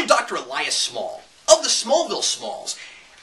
I'm Dr. Elias Small, of the Smallville Smalls.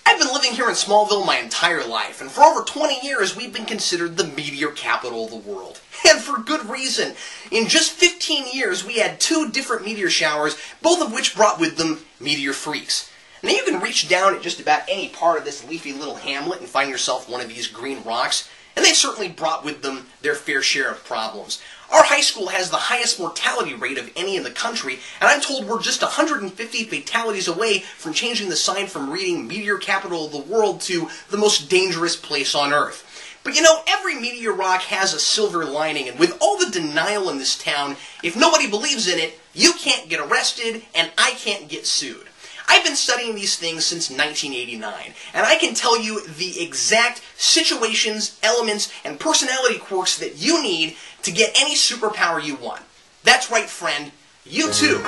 I've been living here in Smallville my entire life, and for over 20 years we've been considered the meteor capital of the world. And for good reason. In just 15 years we had 2 different meteor showers, both of which brought with them meteor freaks. Now you can reach down at just about any part of this leafy little hamlet and find yourself one of these green rocks, and they certainly brought with them their fair share of problems. Our high school has the highest mortality rate of any in the country, and I'm told we're just 150 fatalities away from changing the sign from reading Meteor Capital of the World to the most dangerous place on Earth. But you know, every meteor rock has a silver lining, and with all the denial in this town, if nobody believes in it, you can't get arrested, and I can't get sued. I've been studying these things since 1989, and I can tell you the exact situations, elements, and personality quirks that you need to get any superpower you want. That's right, friend. You too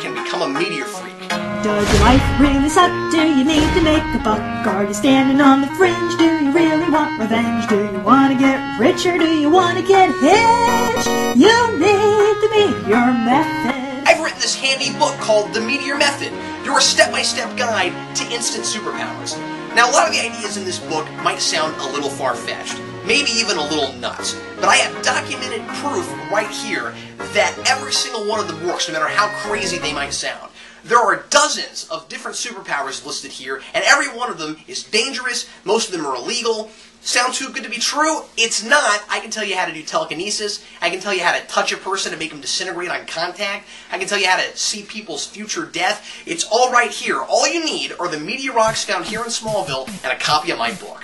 can become a meteor freak. Does your life really suck? Do you need to make a buck? Are you standing on the fringe? Do you really want revenge? Do you want to get rich or do you want to get hitched? You need the Meteor Method. I've written this handy book called The Meteor Method. You're a step-by-step guide to instant superpowers. Now, a lot of the ideas in this book might sound a little far-fetched, maybe even a little nuts, but I have documented proof right here that every single one of them works, no matter how crazy they might sound. There are dozens of different superpowers listed here, and every one of them is dangerous, most of them are illegal. Sound too good to be true? It's not. I can tell you how to do telekinesis. I can tell you how to touch a person to make them disintegrate on contact. I can tell you how to see people's future death. It's all right here. All you need are the meteor rocks found here in Smallville and a copy of my book.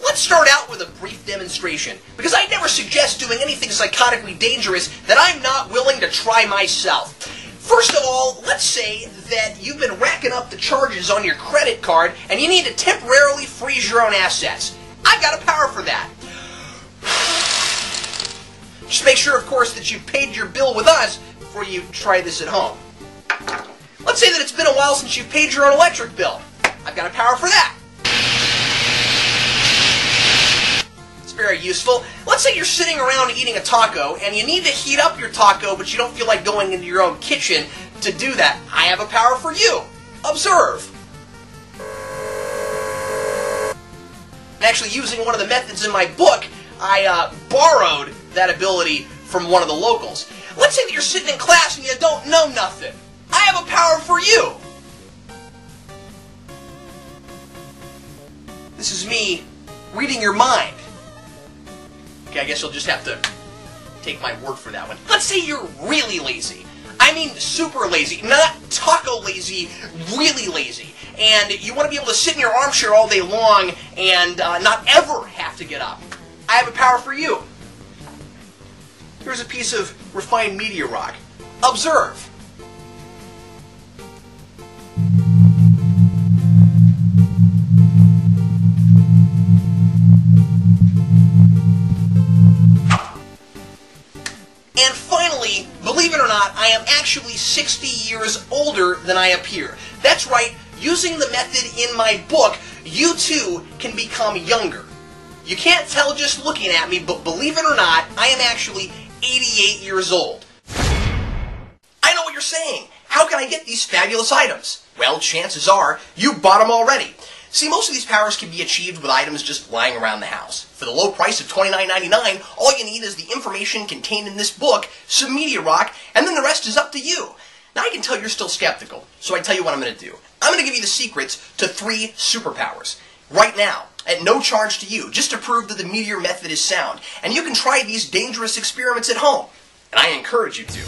Let's start out with a brief demonstration, because I never suggest doing anything psychotically dangerous that I'm not willing to try myself. First of all, let's say that you've been racking up the charges on your credit card and you need to temporarily freeze your own assets. I've got a power for that. Just make sure, of course, that you've paid your bill with us before you try this at home. Let's say that it's been a while since you've paid your own electric bill. I've got a power for that. Very useful. Let's say you're sitting around eating a taco and you need to heat up your taco but you don't feel like going into your own kitchen to do that. I have a power for you. Observe. Actually, using one of the methods in my book, I borrowed that ability from one of the locals. Let's say that you're sitting in class and you don't know nothing. I have a power for you. This is me reading your mind. I guess you'll just have to take my word for that one. Let's say you're really lazy. I mean super lazy, not taco lazy, really lazy. And you want to be able to sit in your armchair all day long and not ever have to get up. I have a power for you. Here's a piece of refined meteor rock. Observe. And finally, believe it or not, I am actually 60 years older than I appear. That's right, using the method in my book, you too can become younger. You can't tell just looking at me, but believe it or not, I am actually 88 years old. I know what you're saying. How can I get these fabulous items? Well, chances are you bought them already. See, most of these powers can be achieved with items just lying around the house. For the low price of $29.99, all you need is the information contained in this book, some meteor rock, and then the rest is up to you. Now, I can tell you're still skeptical, so I tell you what I'm going to do. I'm going to give you the secrets to 3 superpowers. Right now, at no charge to you, just to prove that the meteor method is sound. And you can try these dangerous experiments at home. And I encourage you to.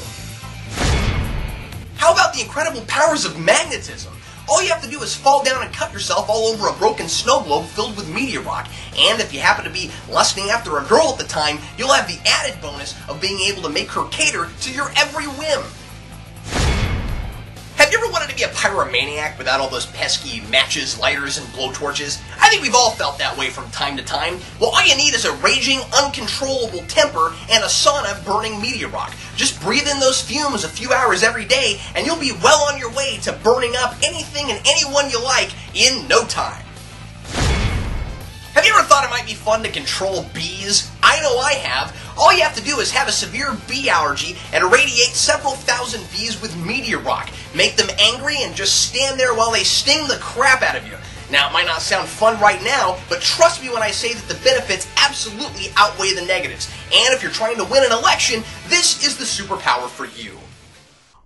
How about the incredible powers of magnetism? All you have to do is fall down and cut yourself all over a broken snow globe filled with meteor rock. And if you happen to be lusting after a girl at the time, you'll have the added bonus of being able to make her cater to your every whim. Have you ever wanted to be a pyromaniac without all those pesky matches, lighters, and blowtorches? I think we've all felt that way from time to time. Well, all you need is a raging, uncontrollable temper and a sauna burning meteor rock. Just breathe in those fumes a few hours every day, and you'll be well on your way to burning up anything and anyone you like in no time. Have you ever thought it might be fun to control bees? I know I have. All you have to do is have a severe bee allergy and irradiate several thousand bees with meteor rock. Make them angry and just stand there while they sting the crap out of you. Now, it might not sound fun right now, but trust me when I say that the benefits absolutely outweigh the negatives. And if you're trying to win an election, this is the superpower for you.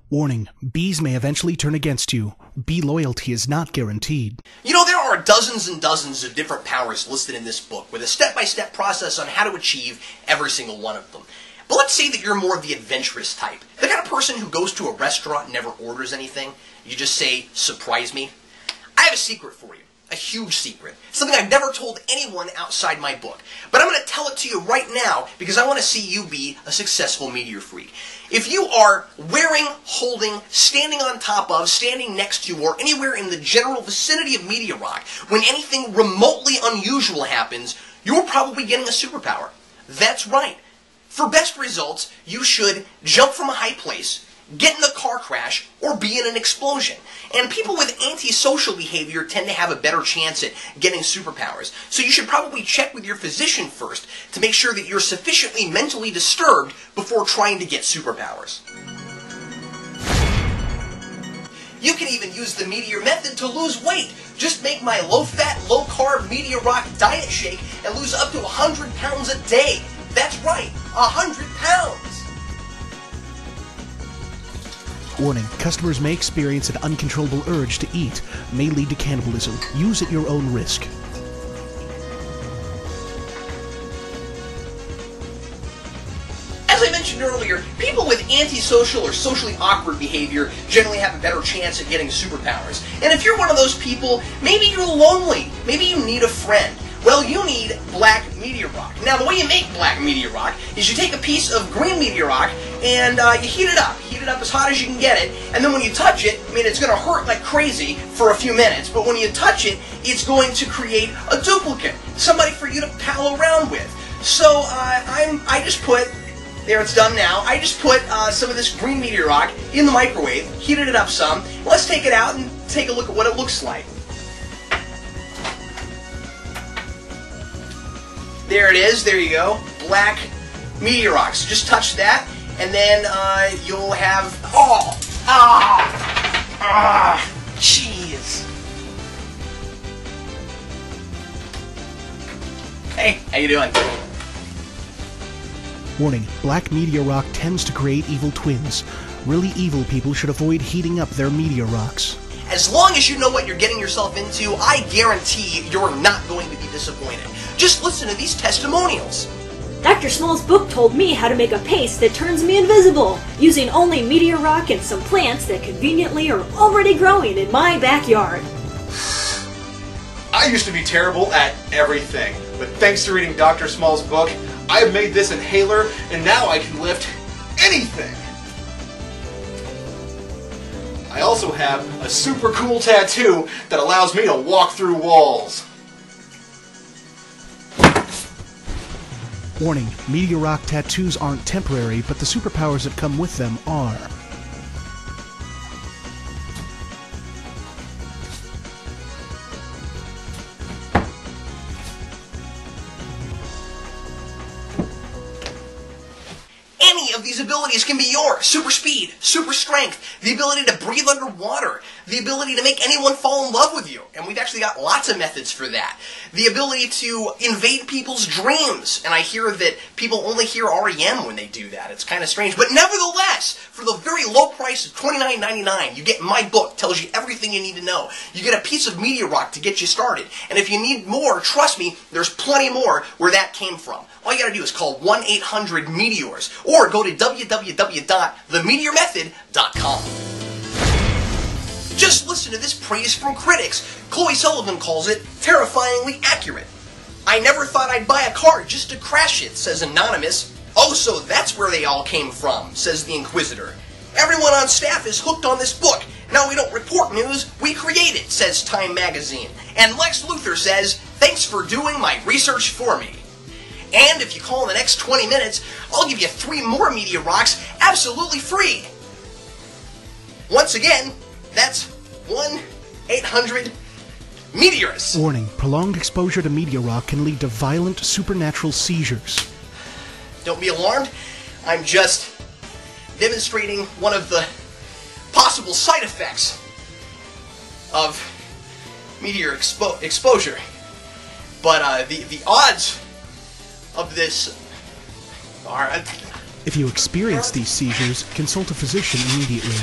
Warning, bees may eventually turn against you. Bee loyalty is not guaranteed. You know, there are dozens and dozens of different powers listed in this book with a step-by-step process on how to achieve every single one of them. But let's say that you're more of the adventurous type. The kind of person who goes to a restaurant and never orders anything. You just say, surprise me. I have a secret for you. A huge secret. Something I've never told anyone outside my book. But I'm going to tell it to you right now because I want to see you be a successful meteor freak. If you are wearing, holding, standing on top of, standing next to, or anywhere in the general vicinity of meteor rock, when anything remotely unusual happens, you're probably getting a superpower. That's right. For best results, you should jump from a high place, get in a car crash, or be in an explosion. And people with antisocial behavior tend to have a better chance at getting superpowers. So you should probably check with your physician first to make sure that you're sufficiently mentally disturbed before trying to get superpowers. You can even use the Meteor method to lose weight. Just make my low-fat, low-carb Meteor Rock diet shake and lose up to 100 pounds a day. That's right, 100 pounds! Warning, customers may experience an uncontrollable urge to eat, may lead to cannibalism. Use at your own risk. As I mentioned earlier, people with antisocial or socially awkward behavior generally have a better chance at getting superpowers. And if you're one of those people, maybe you're lonely, maybe you need a friend. Well, you need black meteor rock. Now, the way you make black meteor rock is you take a piece of green meteor rock and you heat it up. Heat it up as hot as you can get it, and then when you touch it, I mean, it's going to hurt like crazy for a few minutes, but when you touch it, it's going to create a duplicate, somebody for you to pal around with. So, I just put, there it's done now, I just put some of this green meteor rock in the microwave, heated it up some. Let's take it out and take a look at what it looks like. There it is, there you go, black meteor rocks. Just touch that, and then you'll have, jeez. Hey, how you doing? Warning, black meteor rock tends to create evil twins. Really evil people should avoid heating up their meteor rocks. As long as you know what you're getting yourself into, I guarantee you're not going to be disappointed. Just listen to these testimonials. Dr. Small's book told me how to make a paste that turns me invisible, using only meteor rock and some plants that conveniently are already growing in my backyard. I used to be terrible at everything, but thanks to reading Dr. Small's book, I have made this inhaler, and now I can lift anything. I also have a super cool tattoo that allows me to walk through walls. Warning, meteor rock tattoos aren't temporary, but the superpowers that come with them are. Any of these abilities can be yours. Super speed, super strength, the ability to breathe underwater, the ability to make anyone fall in love with you, and we've actually got lots of methods for that. The ability to invade people's dreams, and I hear that people only hear REM when they do that. It's kind of strange, but nevertheless, for the very low price of $29.99, you get my book, tells you everything you need to know. You get a piece of meteor rock to get you started, and if you need more, trust me, there's plenty more where that came from. All you gotta do is call 1-800-METEORS or go to www.themeteormethod.com. Just listen to this praise from critics. Chloe Sullivan calls it terrifyingly accurate. I never thought I'd buy a car just to crash it, says Anonymous. Oh, so that's where they all came from, says the Inquisitor. Everyone on staff is hooked on this book. Now we don't report news, we create it, says Time Magazine. And Lex Luthor says, thanks for doing my research for me. And if you call in the next 20 minutes, I'll give you 3 more meteor rocks absolutely free. Once again, that's 1-800-METEORS. Warning, prolonged exposure to meteor rock can lead to violent supernatural seizures. Don't be alarmed. I'm just demonstrating one of the possible side effects of meteor exposure. But the odds of this are... If you experience these seizures, consult a physician immediately.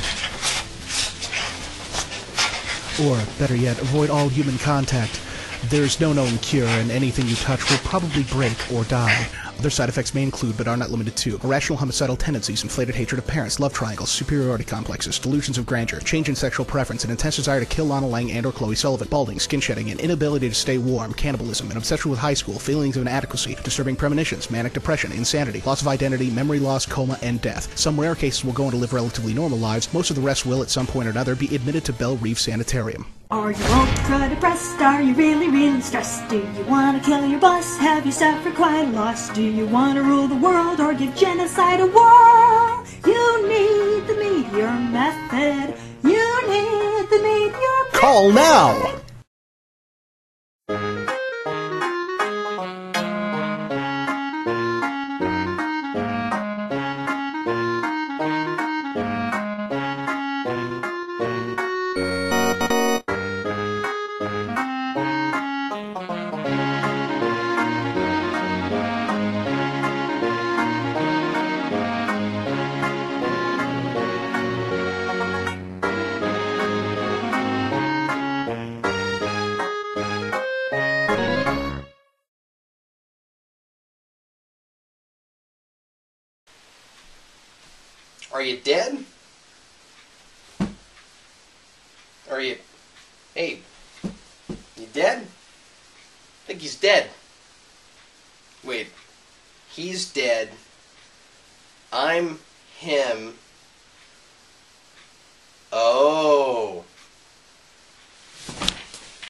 Or, better yet, avoid all human contact. There's no known cure, and anything you touch will probably break or die. Other side effects may include, but are not limited to, irrational homicidal tendencies, inflated hatred of parents, love triangles, superiority complexes, delusions of grandeur, change in sexual preference, an intense desire to kill Lana Lang and or Chloe Sullivan, balding, skin shedding, an inability to stay warm, cannibalism, an obsession with high school, feelings of inadequacy, disturbing premonitions, manic depression, insanity, loss of identity, memory loss, coma, and death. Some rare cases will go on to live relatively normal lives. Most of the rest will, at some point or another, be admitted to Belle Reef Sanitarium. Are you ultra depressed? Are you really, really stressed? Do you want to kill your boss? Have you suffered quite a loss? Do you want to rule the world or give genocide a whirl? You need the Meteor method. You need the Meteor method. Call now! Are you dead? Are you... Hey, you dead? I think he's dead. Wait, he's dead. I'm him.